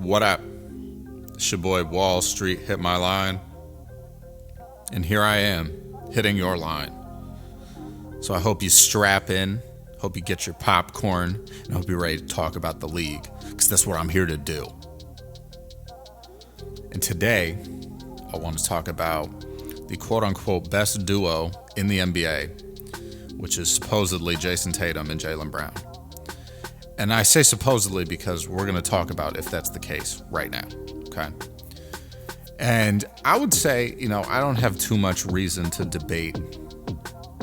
What up? It's your boy Wall Street Hit My Line. And here I am, hitting your line. So I hope you strap in, hope you get your popcorn, and I hope you're ready to talk about the league, because that's what I'm here to do. And today, I want to talk about the quote-unquote best duo in the NBA, which is supposedly Jayson Tatum and Jaylen Brown. And I say supposedly because we're going to talk about if that's the case right now, okay? And I would say, I don't have too much reason to debate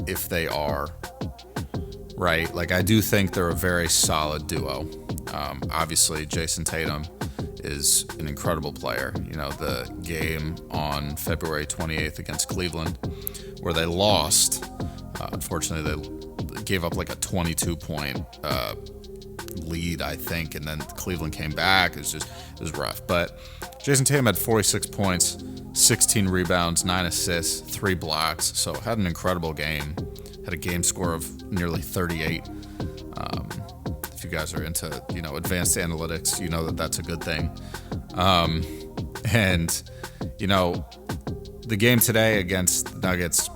if they are, right? Like, I do think they're a very solid duo. Obviously, Jayson Tatum is an incredible player. The game on February 28th against Cleveland, where they lost, unfortunately, they gave up like a 22-point lead, I think, and then Cleveland came back. It was rough. But Jayson Tatum had 46 points, 16 rebounds, 9 assists, 3 blocks. So had an incredible game. Had a game score of nearly 38. If you guys are into, advanced analytics, you know that that's a good thing. The game today against the Nuggets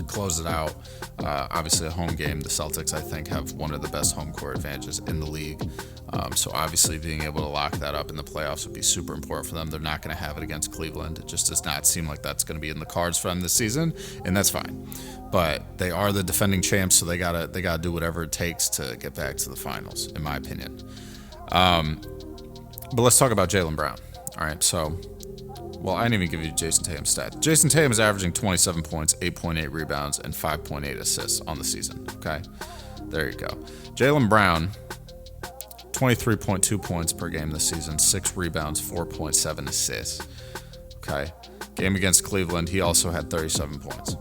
closed it out. Obviously a home game. The Celtics, I think, have one of the best home court advantages in the league. So obviously being able to lock that up in the playoffs would be super important for them. They're not going to have it against Cleveland. It just does not seem like that's going to be in the cards for them this season, and that's fine. But they are the defending champs, so they gotta do whatever it takes to get back to the finals, in my opinion. But let's talk about Jaylen Brown. All right, so I didn't even give you Jayson Tatum's stat. Jayson Tatum is averaging 27 points, 8.8 rebounds, and 5.8 assists on the season. Okay, there you go. Jaylen Brown, 23.2 points per game this season, 6 rebounds, 4.7 assists. Okay, game against Cleveland, he also had 37 points.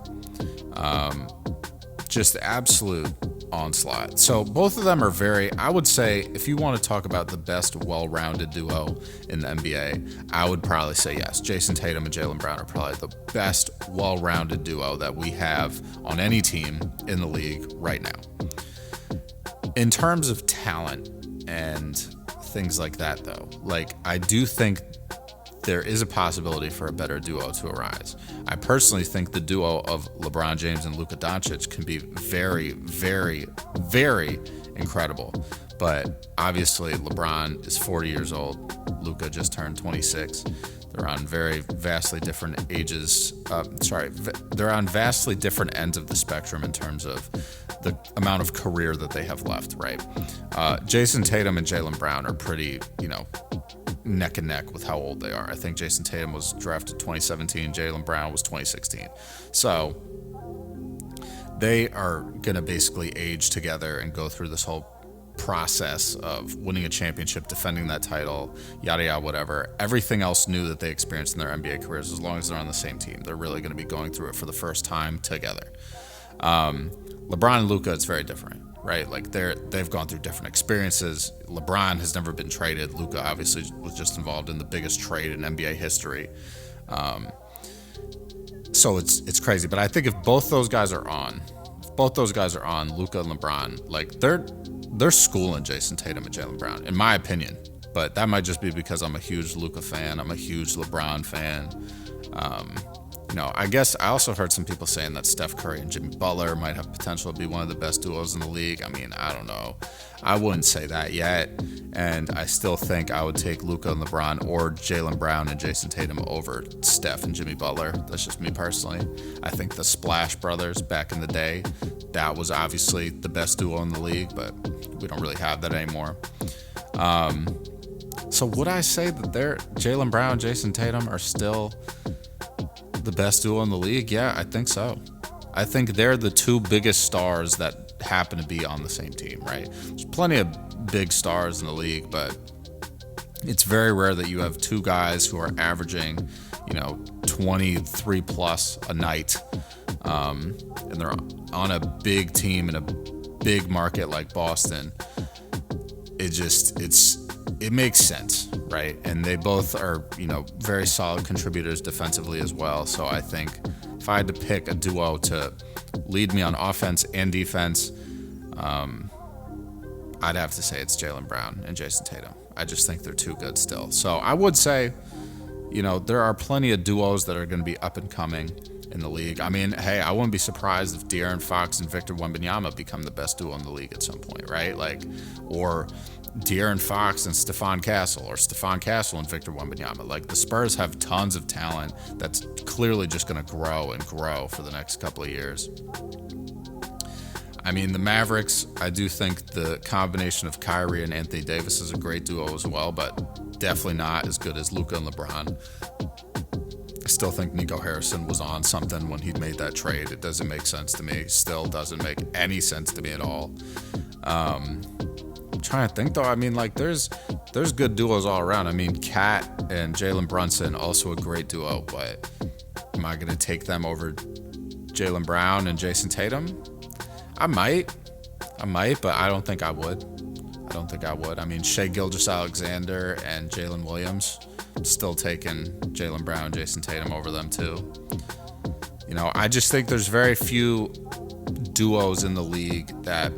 Just absolute onslaught. So both of them are I would say, if you want to talk about the best well-rounded duo in the NBA, I would probably say yes. Jayson Tatum and Jaylen Brown are probably the best well-rounded duo that we have on any team in the league right now. In terms of talent and things like that, though, I do think there is a possibility for a better duo to arise. I personally think the duo of LeBron James and Luka Doncic can be very, very, very incredible. But obviously, LeBron is 40 years old. Luka just turned 26. They're on very vastly different ages. They're on vastly different ends of the spectrum in terms of the amount of career that they have left, right? Jayson Tatum and Jaylen Brown are pretty, neck and neck with how old they are. I think Jayson Tatum was drafted 2017, Jaylen Brown was 2016. So they are going to basically age together and go through this whole process of winning a championship, defending that title, yada yada, whatever. Everything else new that they experienced in their NBA careers, as long as they're on the same team, they're really going to be going through it for the first time together. LeBron and Luka, it's very different, right? They've gone through different experiences. LeBron has never been traded. Luka obviously was just involved in the biggest trade in NBA history. So it's crazy. But I think if both those guys are on, Luka and LeBron, they're schooling Jayson Tatum and Jaylen Brown, in my opinion. But that might just be because I'm a huge Luka fan. I'm a huge LeBron fan. I guess I also heard some people saying that Steph Curry and Jimmy Butler might have potential to be one of the best duos in the league. I mean, I don't know. I wouldn't say that yet. And I still think I would take Luka and LeBron or Jaylen Brown and Jayson Tatum over Steph and Jimmy Butler. That's just me personally. I think the Splash Brothers back in the day, that was obviously the best duo in the league, but we don't really have that anymore. So would I say that Jaylen Brown and Jayson Tatum are still the best duo in the league? Yeah, I think so. I think they're the two biggest stars that happen to be on the same team, right? There's plenty of big stars in the league, but it's very rare that you have two guys who are averaging, 23 plus a night, and they're on a big team in a big market like Boston. It makes sense, right? And they both are, very solid contributors defensively as well. So I think if I had to pick a duo to lead me on offense and defense, I'd have to say it's Jaylen Brown and Jayson Tatum. I just think they're too good still. So I would say, there are plenty of duos that are going to be up and coming in the league. I mean, hey, I wouldn't be surprised if De'Aaron Fox and Victor Wembanyama become the best duo in the league at some point, right? Or De'Aaron Fox and Stephon Castle, or Stephon Castle and Victor Wembanyama. The Spurs have tons of talent that's clearly just going to grow and grow for the next couple of years. I mean, the Mavericks, I do think the combination of Kyrie and Anthony Davis is a great duo as well, but definitely not as good as Luka and LeBron. I still think Nico Harrison was on something when he made that trade. It doesn't make sense to me. Still doesn't make any sense to me at all. I'm trying to think though. I mean, there's good duos all around. I mean, Cat and Jalen Brunson, also a great duo, but am I going to take them over Jaylen Brown and Jayson Tatum? I might, but I don't think I would. I mean, Shai Gilgeous-Alexander and Jalen Williams, I'm still taking Jaylen Brown and Jayson Tatum over them too. I just think there's very few duos in the league that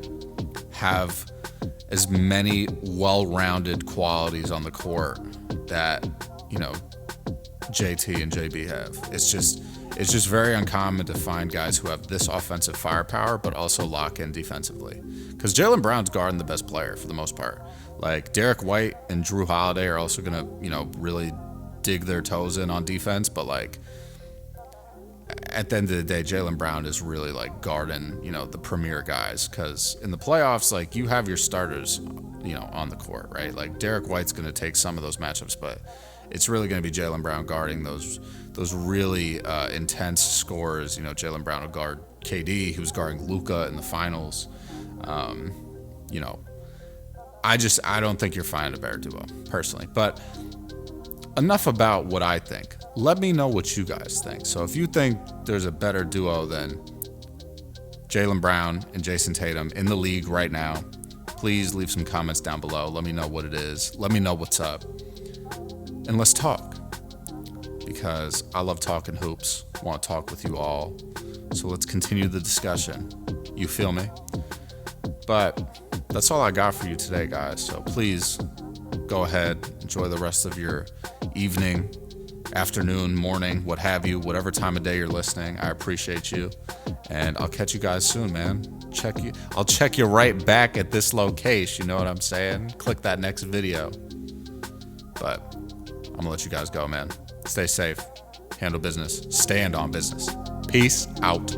have as many well-rounded qualities on the court that, JT and JB have. It's just very uncommon to find guys who have this offensive firepower, but also lock in defensively. Because Jaylen Brown's guarding the best player for the most part. Derek White and Drew Holiday are also going to, really dig their toes in on defense. But, at the end of the day, Jaylen Brown is really, guarding, the premier guys. Because in the playoffs, you have your starters, on the court, right? Derek White's going to take some of those matchups, but it's really going to be Jaylen Brown guarding those really intense scorers. Jaylen Brown will guard KD, who's guarding Luka in the finals. I don't think you're finding a better duo, personally. But enough about what I think. Let me know what you guys think. So if you think there's a better duo than Jaylen Brown and Jayson Tatum in the league right now, please leave some comments down below. Let me know what it is. Let me know what's up. And let's talk. Because I love talking hoops. I want to talk with you all. So let's continue the discussion. You feel me? But that's all I got for you today, guys. So please go ahead, enjoy the rest of your evening, afternoon, morning, what have you, whatever time of day you're listening. I appreciate you. And I'll catch you guys soon, man. I'll check you right back at this location. You know what I'm saying? Click that next video. But I'm going to let you guys go, man. Stay safe. Handle business. Stand on business. Peace out.